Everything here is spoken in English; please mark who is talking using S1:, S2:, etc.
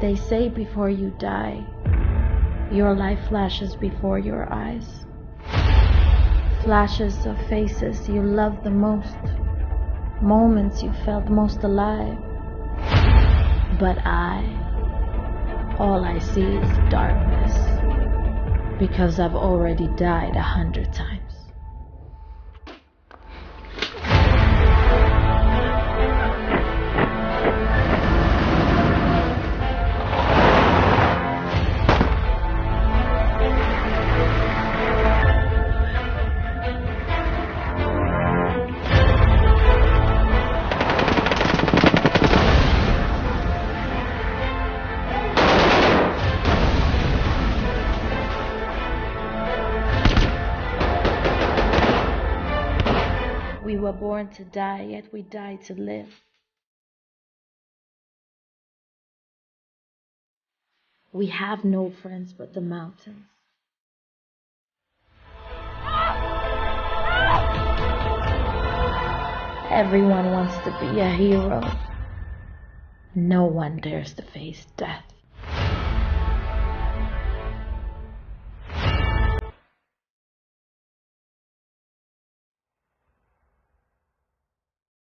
S1: They say before you die, your life flashes before your eyes. Flashes of faces you loved the most, moments you felt most alive. But all I see is darkness, because I've already died 100 times. We were born to die, yet we die to live. We have no friends but the mountains. Everyone wants to be a hero. No one dares to face death.